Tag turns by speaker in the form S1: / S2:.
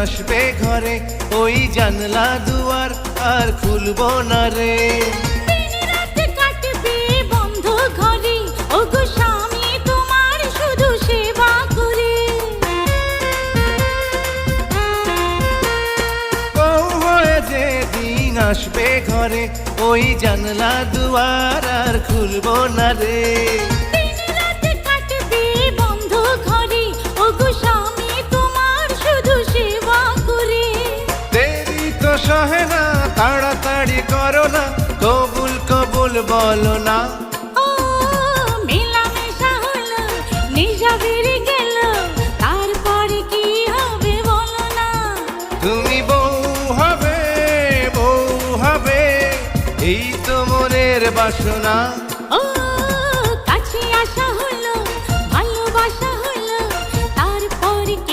S1: আসবে ঘরে, ওই জানলা দুয়ার আর খুলবো না রে।
S2: দিন রাত কাটবে বন্ধ ঘরে, ওগো স্বামী তোমার শুধু সেবা করে।
S1: বউ হয়ে যে দিন আসবে ঘরে, ওই জানলা দুয়ার আর খুলবো না রে।
S2: দিন রাত কাটবে বন্ধ ঘরে, ওগো স্বামী তোমার শুধু সেবা করে।
S1: দেরি তো সহে না, তাড়াতাড়ি করো না, কবুল কবুল বলো না।
S2: ও মেলামেশা হলো, নেশা বেড়ে গেল, তারপরে কি হবে বলো না।
S1: তুমি বউ হবে, বউ হবে, এই তো মনের বাসনা।